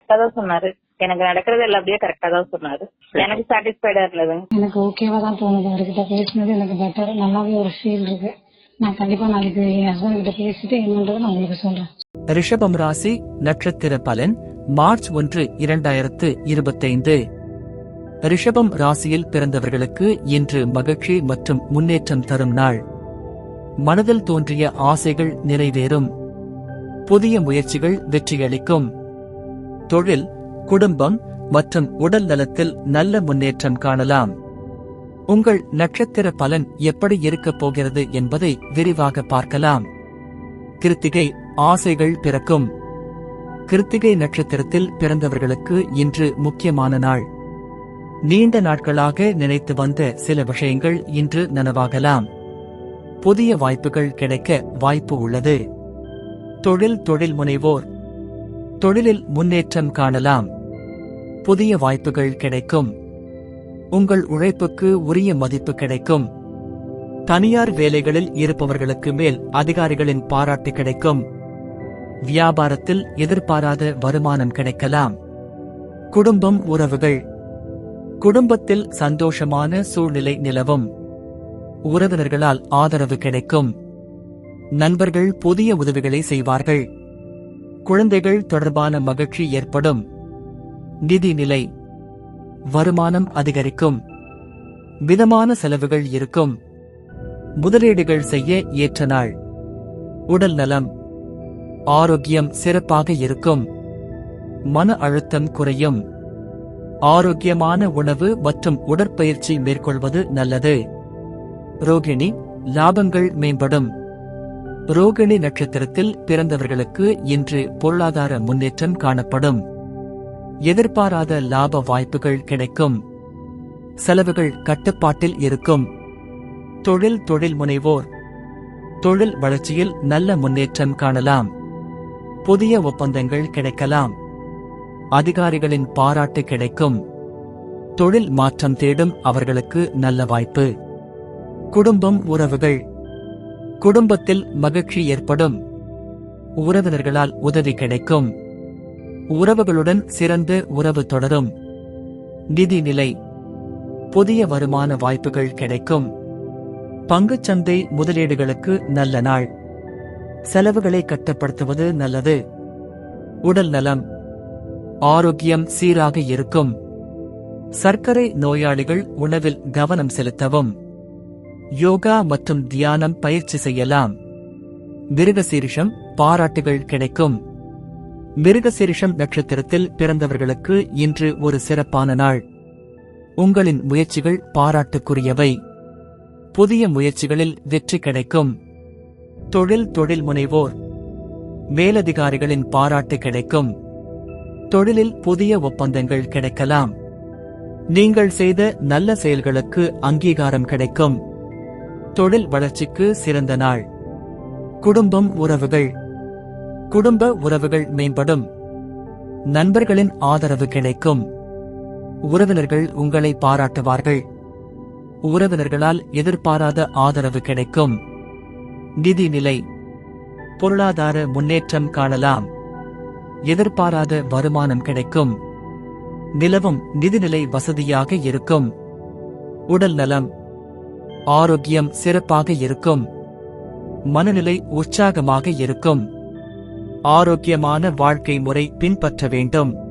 கரெக்டா தான் சொன்னாரு. எனக்கு நடக்கிறது எல்லாம் அப்படியே கரெக்டா தான் சொன்னாரு. எனக்கு சாட்டிஸ்ஃபைடா இருந்ததுங்க. எனக்கு ஓகேவா தான் தோணுது. அவர்கிட்ட பேசினது எனக்கு பெட்டர், நல்லாவே ஒரு ஃபீல் இருக்கு. நான் கண்டிப்பா நாளைக்கு என் ஹஸ்பண்ட் கிட்ட பேசிட்டு என்னன்றதை நான் உங்களுக்கு சொல்றேன். ரிஷபம் ராசி நட்சத்திர பலன் மார்ச் 1, 2025. ரிஷபம் ராசியில் பிறந்தவர்களுக்கு இன்று மகிழ்ச்சி மற்றும் முன்னேற்றம் தரும் நாள். மனதில் தோன்றிய ஆசைகள் நிறைவேறும். புதிய முயற்சிகள் வெற்றியளிக்கும். தொழில், குடும்பம் மற்றும் உடல் நலத்தில் நல்ல முன்னேற்றம் காணலாம். உங்கள் நட்சத்திர பலன் எப்படி இருக்கப் போகிறது என்பதை விரிவாக பார்க்கலாம். கிருத்திகை, ஆசைகள் பிறக்கும். கிருத்திகை நட்சத்திரத்தில் பிறந்தவர்களுக்கு இன்று முக்கியமான நாள். நீண்ட நாட்களாக நினைத்து வந்த சில விஷயங்கள் இன்று நனவாகலாம். புதிய வாய்ப்புகள் கிடைக்க வாய்ப்பு உள்ளது. தொழில் முனைவோர் தொழிலில் முன்னேற்றம் காணலாம். புதிய வாய்ப்புகள் கிடைக்கும். உங்கள் உழைப்புக்கு உரிய மதிப்பு கிடைக்கும். தனியார் வேலைகளில் இருப்பவர்களுக்கு மேல் அதிகாரிகளின் பாராட்டு கிடைக்கும். வியாபாரத்தில் எதிர்பாராத வருமானம் கிடைக்கலாம். குடும்பம், உறவுகள். குடும்பத்தில் சந்தோஷமான சூழ்நிலை நிலவும். உறவினர்களால் ஆதரவு கிடைக்கும். நண்பர்கள் புதிய உதவிகளை செய்வார்கள். குழந்தைகள் தொடர்பான மகிழ்ச்சி ஏற்படும். நிதி நிலை. வருமானம் அதிகரிக்கும். மிதமான செலவுகள் இருக்கும். முதலீடுகள் செய்ய ஏற்ற நாள். உடல் நலம். ஆரோக்கியம் சிறப்பாக இருக்கும். மன அழுத்தம் குறையும். ஆரோக்கியமான உணவு மற்றும் உடற்பயிற்சி மேற்கொள்வது நல்லது. ரோகிணி, லாபங்கள் மேம்படும். ரோகிணி நட்சத்திரத்தில் பிறந்தவர்களுக்கு இன்று பொருளாதார முன்னேற்றம் காணப்படும். எதிர்பாராத லாப வாய்ப்புகள் கிடைக்கும். செலவுகள் கட்டுப்பாட்டில் இருக்கும். தொழில் முனைவோர். தொழில் வளர்ச்சியில் நல்ல முன்னேற்றம் காணலாம். புதிய ஒப்பந்தங்கள் கிடைக்கலாம். அதிகாரிகளின் பாராட்டு கிடைக்கும். தொழில் மாற்றம் தேடும் அவர்களுக்கு நல்ல வாய்ப்பு. குடும்பம், உறவுகள். குடும்பத்தில் மகிழ்ச்சி ஏற்படும். உறவினர்களால் உதவி கிடைக்கும். உறவுகளுடன் சிறந்த உறவு தொடரும். நிதி நிலை. புதிய வருமான வாய்ப்புகள் கிடைக்கும். பங்குச்சந்தை முதலீடுகளுக்கு நல்ல நாள். செலவுகளை கட்டுப்படுத்துவது நல்லது. உடல் நலம். ஆரோக்கியம் சீராக இருக்கும். சர்க்கரை நோயாளிகள் உணவில் கவனம் செலுத்தவும். யோகா மற்றும் தியானம் பயிற்சி செய்யலாம். மிருகசீரிஷம், பாராட்டுகள் கிடைக்கும். மிருகசீரிஷம் நட்சத்திரத்தில் பிறந்தவர்களுக்கு இன்று ஒரு சிறப்பான நாள். உங்களின் முயற்சிகள் பாராட்டுக்குரியவை. புதிய முயற்சிகளில் வெற்றி கிடைக்கும். தொழில் முனைவோர். மேலதிகாரிகளின் பாராட்டு கிடைக்கும். தொழிலில் புதிய ஒப்பந்தங்கள் கிடைக்கலாம். நீங்கள் செய்த நல்ல செயல்களுக்கு அங்கீகாரம் கிடைக்கும். தொழில் வளர்ச்சிக்கு சிறந்த நாள். குடும்பம், உறவுகள். குடும்ப உறவுகள் மேம்படும். நண்பர்களின் ஆதரவு கிடைக்கும். உறவினர்கள் உங்களை பாராட்டுவார்கள். உறவினர்களால் எதிர்பாராத ஆதரவு கிடைக்கும். நிதி நிலை. பொருளாதார முன்னேற்றம் காணலாம். எதிர்பாராத வருமானம் கிடைக்கும். நிலவும் நிதிநிலை வசதியாக இருக்கும். உடல் நலம். ஆரோக்கியம் சிறப்பாக இருக்கும். மனநிலை உற்சாகமாக இருக்கும். ஆரோக்கியமான வாழ்க்கை முறை பின்பற்ற வேண்டும்.